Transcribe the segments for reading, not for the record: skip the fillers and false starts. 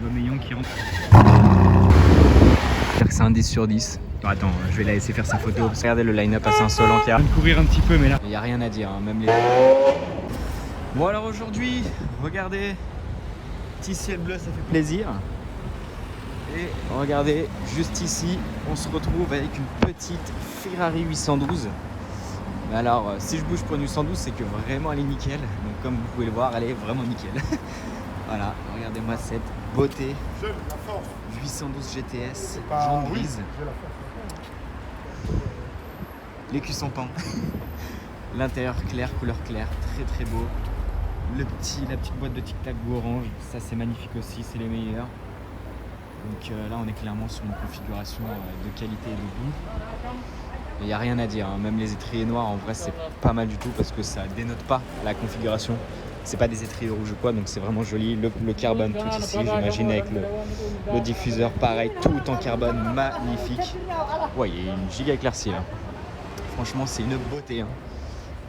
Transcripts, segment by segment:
Aubameyang qui rentre. C'est un 10 sur 10. Bon, attends, je vais la laisser faire sa photo. Regardez le line-up assez insolent qu'il y a. Je vais courir un petit peu, mais là, il n'y a rien à dire, hein, même les... Bon alors aujourd'hui, regardez, petit ciel bleu, ça fait plaisir. Et regardez, juste ici, on se retrouve avec une petite Ferrari 812. Mais alors, si je bouge pour une 812, c'est que vraiment elle est nickel. Donc comme vous pouvez le voir, elle est vraiment nickel. Voilà, regardez-moi cette beauté. 812 GTS, jaune grise. Les cuissons peints. L'intérieur clair, couleur claire, très très beau. La petite boîte de tic tac goût orange, ça c'est magnifique aussi, c'est les meilleurs. Donc là on est clairement sur une configuration de qualité et de goût. Il n'y a rien à dire, hein. Même les étriers noirs en vrai c'est pas mal du tout parce que ça dénote pas la configuration. C'est pas des étriers rouges ou quoi, donc c'est vraiment joli. Le carbone tout ici, j'imagine avec le diffuseur pareil, tout en carbone, magnifique. Ouais, il y a une giga éclaircie là. Franchement c'est une beauté, hein.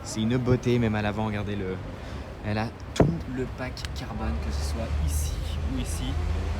C'est une beauté, même à l'avant, regardez elle a tout le pack carbone, que ce soit ici ou ici.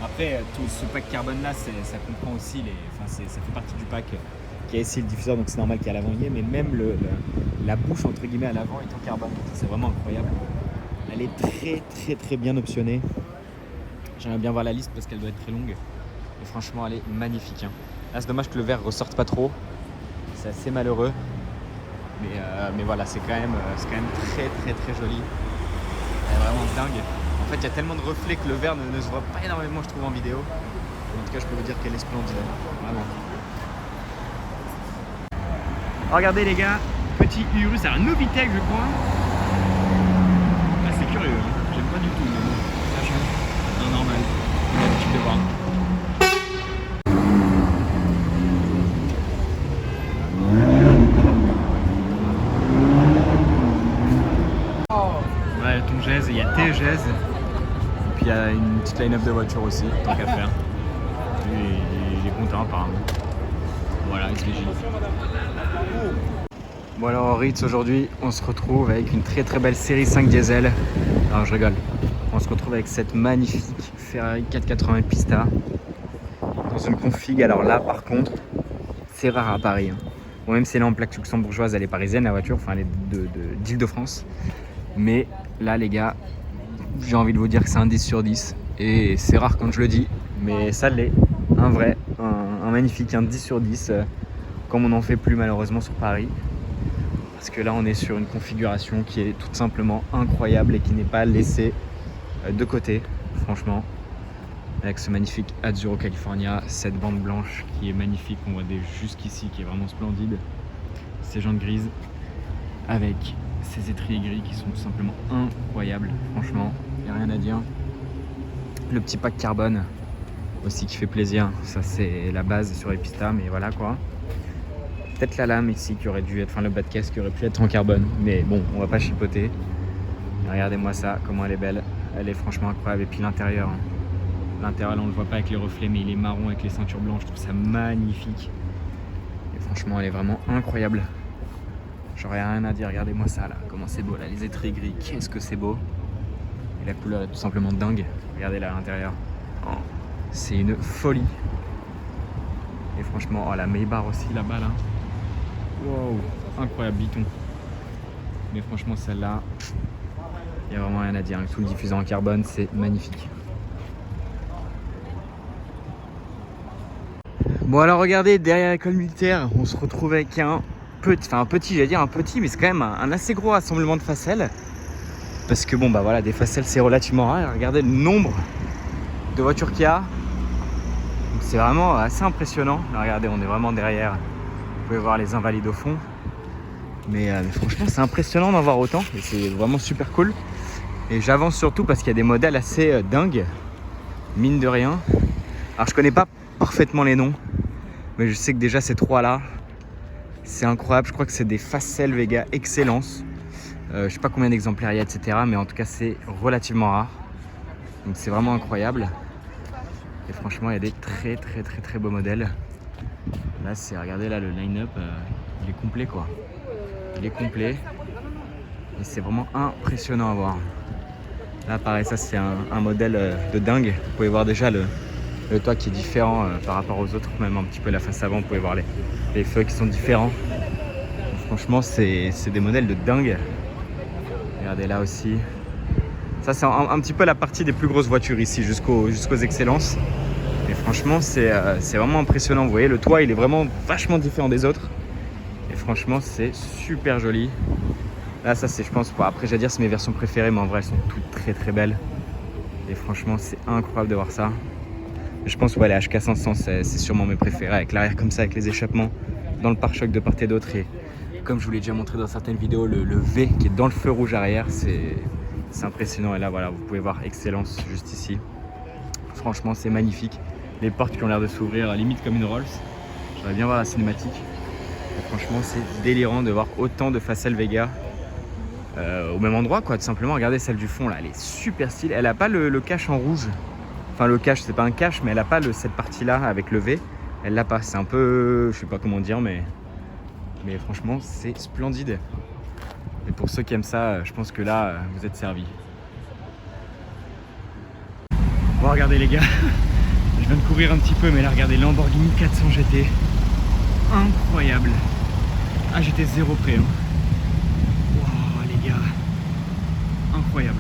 Après, tout ce pack carbone là, ça comprend aussi ça fait partie du pack qui a ici le diffuseur, donc c'est normal qu'il y ait à l'avant, mais même la bouche entre guillemets à l'avant est en carbone, c'est vraiment incroyable. Elle est très très très bien optionnée. J'aimerais bien voir la liste parce qu'elle doit être très longue. Et franchement, elle est magnifique, hein. Là, c'est dommage que le verre ressorte pas trop. C'est assez malheureux. Mais voilà, c'est quand même très très très joli. Elle est vraiment dingue. En fait, il y a tellement de reflets que le verre ne se voit pas énormément, je trouve, en vidéo. En tout cas, je peux vous dire qu'elle est splendide. Vraiment. Regardez les gars, petit Urus, c'est un Novitec, je crois. Ah, c'est curieux, hein. J'aime pas du tout, mais bon, ça change. C'est normal. J'ai l'habitude de voir. Ouais, ton GEZ, il y a tes GEZ. Et puis il y a une petite line-up de voitures aussi, tant qu'à faire. Il est content apparemment. Voilà, SVJ. Bon alors Ritz, aujourd'hui on se retrouve avec une très très belle série 5 diesel. Alors je rigole. On se retrouve avec cette magnifique Ferrari 480 Pista. Dans une config, alors là par contre, c'est rare à Paris, hein. Bon, même si elle est en plaque luxembourgeoise, elle est parisienne la voiture, enfin elle est d'Île-de-France. Mais là les gars, j'ai envie de vous dire que c'est un 10 sur 10. Et c'est rare quand je le dis, mais ça l'est. Un vrai, un magnifique, un 10 sur 10. Comme on n'en fait plus malheureusement sur Paris. Parce que là on est sur une configuration qui est tout simplement incroyable et qui n'est pas laissée de côté, franchement. Avec ce magnifique Azzurro California, cette bande blanche qui est magnifique, on voit jusqu'ici, qui est vraiment splendide. Ces jantes grises avec ces étriers gris qui sont tout simplement incroyables, franchement, il n'y a rien à dire. Le petit pack carbone aussi qui fait plaisir, ça c'est la base sur les Pista, mais voilà quoi. Peut-être la lame ici qui aurait dû être, enfin le bas de caisse qui aurait pu être en carbone, mais bon, on va pas chipoter. Regardez-moi ça, comment elle est belle, elle est franchement incroyable. Et puis l'intérieur, hein. L'intérieur là on le voit pas avec les reflets, mais il est marron avec les ceintures blanches, je trouve ça magnifique. Et franchement elle est vraiment incroyable. J'aurais rien à dire, regardez-moi ça là, comment c'est beau là, les étriers gris, qu'est-ce que c'est beau. Et la couleur est tout simplement dingue, regardez là à l'intérieur. Oh, c'est une folie. Et franchement, oh la Maybach aussi là-bas là. Wow, incroyable biton. Mais franchement celle-là, il n'y a vraiment rien à dire, avec tout le diffuseur en carbone, c'est magnifique. Bon alors regardez, derrière l'école militaire, on se retrouve avec un petit, j'allais dire un petit, mais c'est quand même un assez gros rassemblement de facelles. Parce que bon bah voilà, des facelles c'est relativement rare. Regardez le nombre de voitures qu'il y a. C'est vraiment assez impressionnant. Là, regardez, on est vraiment derrière. Vous pouvez voir les invalides au fond. Mais franchement c'est impressionnant d'en voir autant. Et c'est vraiment super cool. Et j'avance surtout parce qu'il y a des modèles assez dingues. Mine de rien. Alors je connais pas parfaitement les noms. Mais je sais que déjà ces trois là, c'est incroyable. Je crois que c'est des Facel Vega Excellence. Je sais pas combien d'exemplaires il y a, etc. Mais en tout cas c'est relativement rare. Donc c'est vraiment incroyable. Et franchement il y a des très très très très beaux modèles. Là c'est, regardez là le line-up, il est complet quoi. Il est complet. Et c'est vraiment impressionnant à voir. Là pareil, ça c'est un modèle de dingue. Vous pouvez voir déjà le toit qui est différent par rapport aux autres, même un petit peu la face avant, vous pouvez voir les feux qui sont différents. Donc, franchement c'est des modèles de dingue. Regardez là aussi. Ça c'est un petit peu la partie des plus grosses voitures ici jusqu'aux excellences. Et franchement c'est vraiment impressionnant. Vous voyez, le toit il est vraiment vachement différent des autres. Et franchement c'est super joli. Là ça c'est, je pense, après j'allais dire c'est mes versions préférées, mais en vrai elles sont toutes très très belles. Et franchement c'est incroyable de voir ça. Je pense ouais, les HK 500 c'est sûrement mes préférés, avec l'arrière comme ça, avec les échappements dans le pare-choc de part et d'autre. Et comme je vous l'ai déjà montré dans certaines vidéos, le V qui est dans le feu rouge arrière, c'est impressionnant. Et là voilà, vous pouvez voir Excellence juste ici. Franchement c'est magnifique. Les portes qui ont l'air de s'ouvrir limite comme une Rolls. J'aimerais bien voir la cinématique. Et franchement c'est délirant de voir autant de Facel Vega au même endroit, quoi, tout simplement. Regardez celle du fond là, elle est super stylée. Elle a pas le cache en rouge. Enfin le cache, c'est pas un cache, mais elle a pas cette partie là avec le V. Elle l'a pas, c'est un peu, je sais pas comment dire, mais franchement c'est splendide. Et pour ceux qui aiment ça, je pense que là vous êtes servis. Bon regardez les gars, je viens de courir un petit peu, mais là regardez, Lamborghini 400 GT. Incroyable. Ah, j'étais zéro près hein. Wow les gars, incroyable.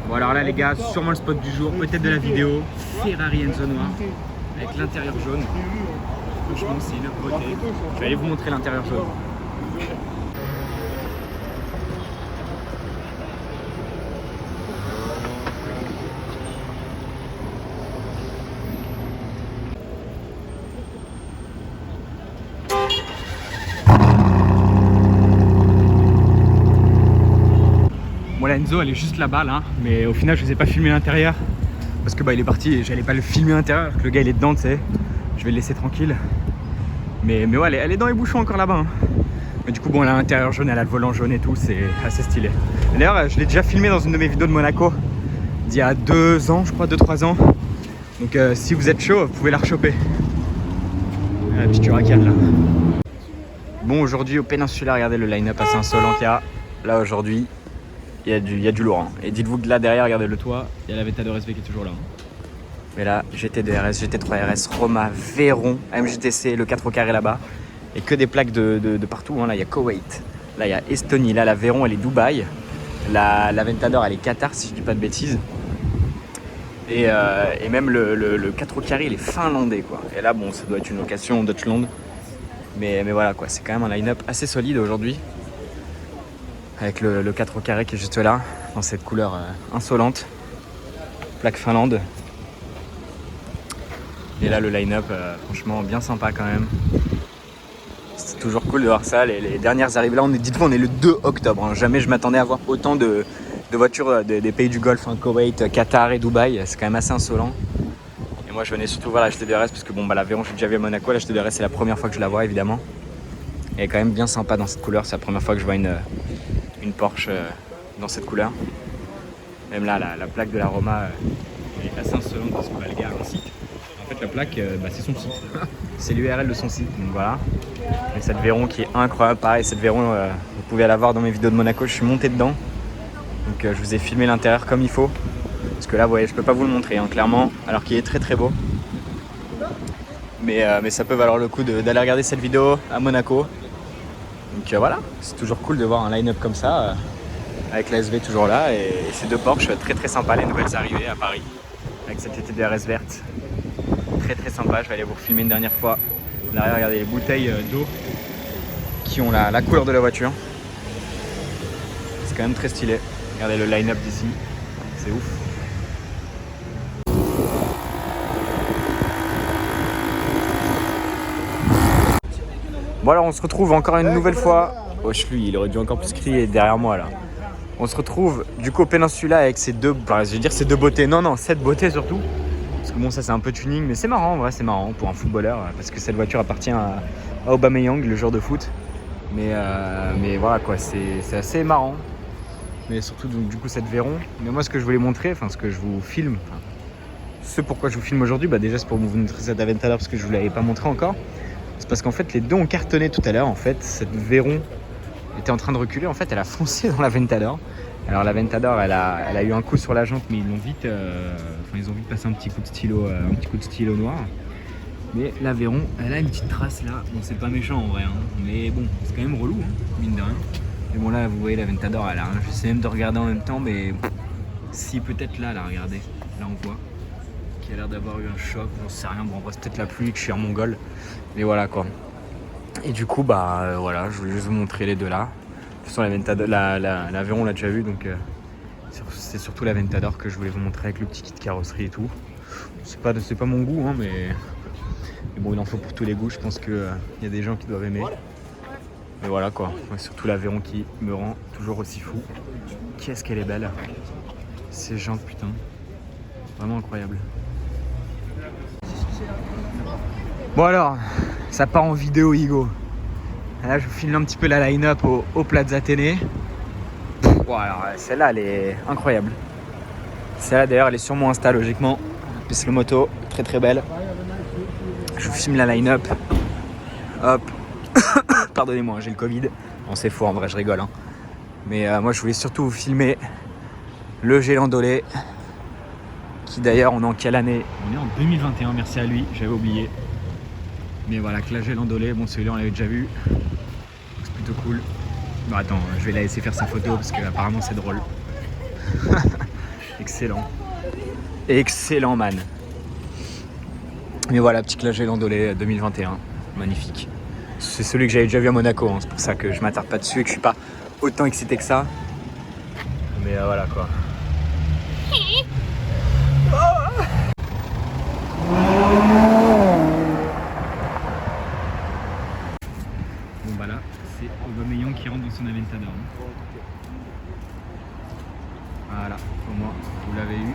Bon alors là les gars, sûrement le spot du jour, peut-être de la vidéo, Ferrari Enzo noir avec l'intérieur jaune. Franchement c'est une beauté. Je vais aller vous montrer l'intérieur jaune. Bon la Enzo elle est juste là-bas là, mais au final je vous ai pas filmé l'intérieur parce que bah il est parti et j'allais pas le filmer l'intérieur, le gars il est dedans, tu sais, je vais le laisser tranquille. Mais ouais, elle est dans les bouchons encore là-bas hein. Mais du coup bon, elle a l'intérieur jaune, elle a le volant jaune et tout, c'est assez stylé. D'ailleurs je l'ai déjà filmé dans une de mes vidéos de Monaco d'il y a 2 ans, je crois, 2-3 ans. Donc si vous êtes chaud, vous pouvez la rechoper. La petite Huracan là. Bon, aujourd'hui au Péninsula, regardez le line-up assez insolent qu'il y a. Là aujourd'hui il y a du lourd hein. Et dites-vous que là derrière, regardez le toit, il y a la Ventador SV qui est toujours là hein. Mais là, GT2 RS, GT3 RS, Roma, Veyron, MGTC, le 4 au carré là-bas. Et que des plaques de partout hein. Là il y a Koweït, là il y a Estonie, là la Veyron elle est Dubaï, la Ventador elle est Qatar si je dis pas de bêtises. Et même le 4 au carré il est finlandais quoi. Et là bon, ça doit être une location Deutschland. Mais voilà quoi, c'est quand même un line-up assez solide aujourd'hui. Avec le 4 au carré qui est juste là, dans cette couleur insolente. Plaque Finlande. Et là le line-up, franchement bien sympa quand même. C'est toujours cool de voir ça, les dernières arrivées. Là dites-vous on est le 2 octobre, hein. Jamais je m'attendais à voir autant de voitures des pays du Golfe, hein, Koweït, Qatar et Dubaï. C'est quand même assez insolent. Et moi je venais surtout voir la GT2 RS parce que bon bah la Veyron j'ai déjà vu à Monaco, la GT2 RS c'est la première fois que je la vois évidemment. Elle est quand même bien sympa dans cette couleur, c'est la première fois que je vois une Porsche dans cette couleur. Même là la plaque de la Roma est assez insolente parce que bah, le gars a un site. En fait la plaque c'est son site. C'est l'URL de son site, donc voilà. Et cette Veyron qui est incroyable, pareil cette Veyron vous pouvez la voir dans mes vidéos de Monaco, je suis monté dedans. Donc je vous ai filmé l'intérieur comme il faut. Parce que là vous voyez je peux pas vous le montrer hein, clairement, alors qu'il est très très beau. Mais ça peut valoir le coup d'aller regarder cette vidéo à Monaco. Donc voilà, c'est toujours cool de voir un line-up comme ça, avec la SV toujours là, et ces 2 Porsche très très sympas, les nouvelles arrivées à Paris, avec cette GT2 RS verte. Très très sympa, je vais aller vous refilmer une dernière fois. Derrière, regardez les bouteilles d'eau qui ont la couleur de la voiture. C'est quand même très stylé. Regardez le line-up d'ici, c'est ouf. Bon alors on se retrouve encore une nouvelle fois. Wesh lui, il aurait dû encore plus crier derrière moi là. On se retrouve du coup au Péninsula avec ces 2, enfin, je vais dire ces 2 beautés, non cette beauté surtout. Parce que bon ça c'est un peu tuning, mais c'est marrant en vrai, c'est marrant pour un footballeur. Parce que cette voiture appartient à Aubameyang, le joueur de foot. Mais voilà quoi, c'est assez marrant. Mais surtout donc, du coup cette Veyron. Mais moi ce que je voulais montrer, enfin ce que je vous filme, ce pourquoi je vous filme aujourd'hui, bah déjà c'est pour vous montrer cette Aventador parce que je vous l'avais pas montré encore. C'est parce qu'en fait les 2 ont cartonné tout à l'heure. En fait cette Veyron était en train de reculer, en fait elle a foncé dans la Ventador. Alors la Ventador, elle a eu un coup sur la jante, mais ils ont vite passé un petit coup de stylo noir. Mais l'Aveyron, elle a une petite trace là. Bon, c'est pas méchant en vrai, hein. Mais bon, c'est quand même relou, hein, mine de rien. Mais bon, là, vous voyez la Ventador, elle a. J'essaie même de regarder en même temps, mais si peut-être là, regardez, là on voit qu'il a l'air d'avoir eu un choc. J'en sais rien. Bon, on voit peut-être la pluie, que je suis en mongol. Mais voilà quoi. Et du coup, voilà, je voulais juste vous montrer les deux là. De toute façon, la Ventador, l'Aveyron, on l'a déjà vu, donc c'est surtout la Ventador que je voulais vous montrer avec le petit kit carrosserie et tout. C'est pas mon goût, hein, mais bon, il en faut pour tous les goûts. Je pense qu'il y a des gens qui doivent aimer. Mais voilà quoi. Ouais, surtout l'Aveyron qui me rend toujours aussi fou. Qu'est-ce qu'elle est belle. Ces jantes, putain. Vraiment incroyable. Bon alors, ça part en vidéo, Igo. Là, je vous filme un petit peu la line-up au Plaza Athénée. Bon, alors, celle-là, elle est incroyable. Celle-là, d'ailleurs, elle est sur mon Insta, logiquement. Puisque le moto, très très belle. Je vous filme la line-up. Hop. Pardonnez-moi, j'ai le Covid. Bon, c'est faux, en vrai, je rigole. Hein. Mais moi, je voulais surtout vous filmer le Gélandolé. Qui d'ailleurs, on est en quelle année? On est en 2021, merci à lui, j'avais oublié. Mais voilà, que la Gélandolé, bon, celui-là, on l'avait déjà vu. C'est plutôt cool. Bon, attends, je vais la laisser faire sa photo parce qu'apparemment, c'est drôle. Excellent. Excellent, man. Mais voilà, petit Clash Gélandolé 2021. Magnifique. C'est celui que j'avais déjà vu à Monaco, hein. C'est pour ça que je m'attarde pas dessus et que je suis pas autant excité que ça. Mais voilà quoi. Bon bah là, c'est Aubameyang qui rentre dans son Aventador. Voilà, au moins, vous l'avez eu.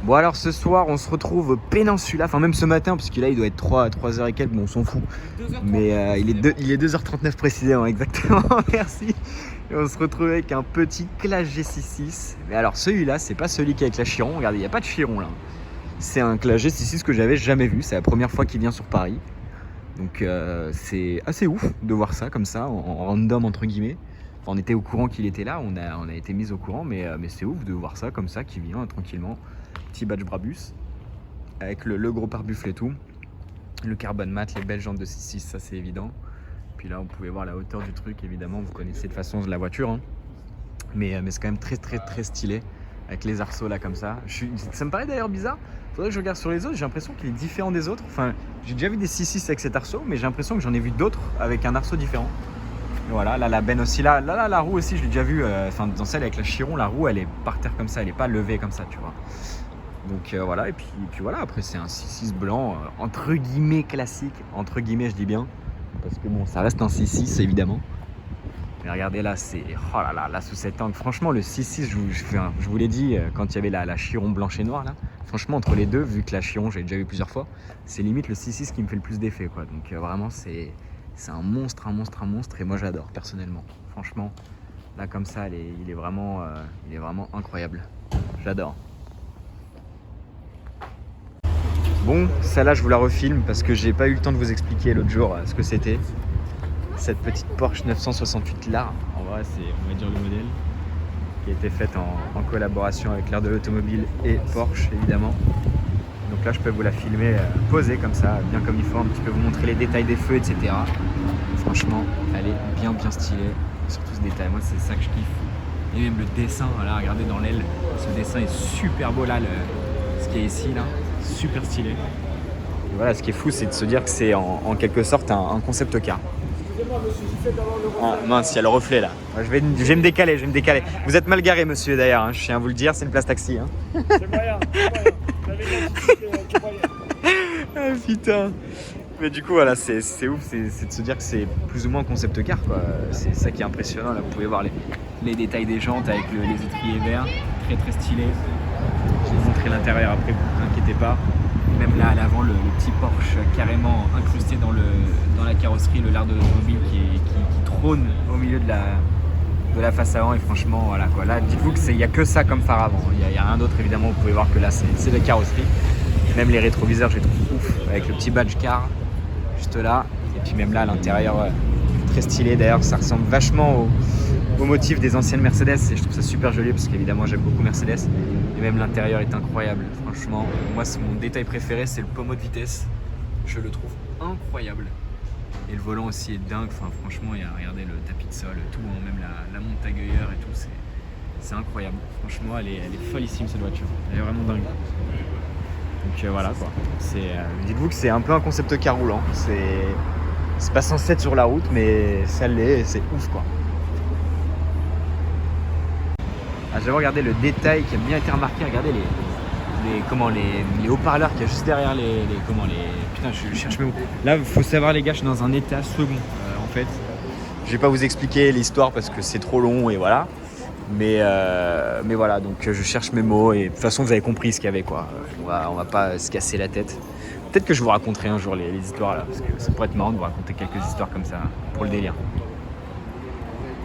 Bon alors ce soir on se retrouve Péninsula, enfin même ce matin parce que là il doit être 3h et quelques, bon on s'en fout. Mais il est 2h39 précisément, exactement, merci. Et on se retrouve avec un petit Clash G66. Mais alors celui-là c'est pas celui qui est avec la Chiron, regardez il n'y a pas de Chiron là. C'est un Clash G66 que j'avais jamais vu, c'est la première fois qu'il vient sur Paris. Donc c'est assez ouf de voir ça comme ça, en random entre guillemets. Enfin, on était au courant qu'il était là, on a été mis au courant, mais c'est ouf de voir ça comme ça, qui vient tranquillement. Petit badge Brabus, avec le gros pare-buffle et tout. Le carbone mat, les belles jantes de 6.6, ça c'est évident. Puis là, on pouvait voir la hauteur du truc, évidemment, vous connaissez de toute façon la voiture. Hein. Mais c'est quand même très stylé, avec les arceaux là comme ça. Ça me paraît d'ailleurs bizarre. Faudrait que je regarde sur les autres, j'ai l'impression qu'il est différent des autres. Enfin, j'ai déjà vu des 6.6 avec cet arceau, mais j'ai l'impression que j'en ai vu d'autres avec un arceau différent. Et voilà, là la benne aussi, là la roue aussi, je l'ai déjà vu. Enfin, dans celle avec la Chiron, la roue elle est par terre comme ça, elle est pas levée comme ça, tu vois. Donc voilà, et puis voilà, après c'est un 6.6 blanc, entre guillemets classique, entre guillemets je dis bien, parce que bon, ça reste un 6.6 évidemment. Mais regardez là, c'est, oh là sous cet angle, franchement le 6.6, je vous l'ai dit, quand il y avait la Chiron blanche et noire là, franchement entre les deux, vu que la Chiron j'ai déjà vu plusieurs fois, c'est limite le 6.6 qui me fait le plus d'effet quoi, donc vraiment c'est un monstre, et moi j'adore personnellement, franchement, là comme ça, il est vraiment incroyable, j'adore. Bon, celle-là je vous la refilme parce que j'ai pas eu le temps de vous expliquer l'autre jour ce que c'était. Cette petite Porsche 968 là, en vrai c'est, on va dire, le modèle qui a été faite en collaboration avec l'ère de l'automobile et Porsche évidemment. Donc là je peux vous la filmer posée comme ça, bien comme il faut, un petit peu vous montrer les détails des feux, etc. Franchement, elle est bien stylée, surtout ce détail, moi c'est ça que je kiffe. Et même le dessin, voilà, regardez dans l'aile, ce dessin est super beau là, ce qui est ici là. Super stylé. voilà, ce qui est fou, c'est de se dire que c'est en quelque sorte un concept car. Ah, mince, il y a le reflet là. Je vais me décaler, Vous êtes mal garé, monsieur, d'ailleurs, hein. Je tiens à vous le dire, c'est une place taxi. Hein. C'est moyen. Ah putain. Mais du coup, voilà, c'est ouf, c'est de se dire que c'est plus ou moins un concept car, quoi. C'est ça qui est impressionnant. Là, vous pouvez voir les détails des jantes avec les étriers verts, très très stylé. Je vais vous montrer l'intérieur après, vous inquiétez pas. Même là à l'avant, le petit Porsche carrément incrusté dans la carrosserie, le lard d'automobile qui trône au milieu de la face avant. Et franchement, voilà quoi. Là, dites-vous qu'il n'y a que ça comme phare avant. Il n'y a rien d'autre, évidemment. Vous pouvez voir que là, c'est la carrosserie. Même les rétroviseurs, je les trouve ouf, avec le petit badge car juste là. Et puis même là, à l'intérieur, très stylé. D'ailleurs, ça ressemble vachement au motif des anciennes Mercedes. Et je trouve ça super joli parce qu'évidemment, j'aime beaucoup Mercedes. Et même l'intérieur est incroyable. Franchement, moi, c'est mon détail préféré, c'est le pommeau de vitesse. Je le trouve incroyable. Et le volant aussi est dingue. Enfin, franchement, regardez le tapis de sol, tout, hein, même la monte-agueilleur et tout. C'est incroyable. Franchement, elle est follissime cette voiture. Elle est vraiment dingue. Donc voilà quoi. Dites-vous que c'est un peu un concept car roulant. C'est pas censé être sur la route, mais ça l'est et c'est ouf quoi. Ah, j'avais regardé le détail qui a bien été remarqué. Regardez les haut-parleurs qu'il y a juste derrière Putain, je cherche mes mots. Là, il faut savoir les gars, je suis dans un état second en fait. Je vais pas vous expliquer l'histoire parce que c'est trop long et voilà. Mais voilà, donc je cherche mes mots et de toute façon vous avez compris ce qu'il y avait quoi. On va pas se casser la tête. Peut-être que je vous raconterai un jour les histoires là, parce que ça pourrait être marrant de vous raconter quelques histoires comme ça pour le délire.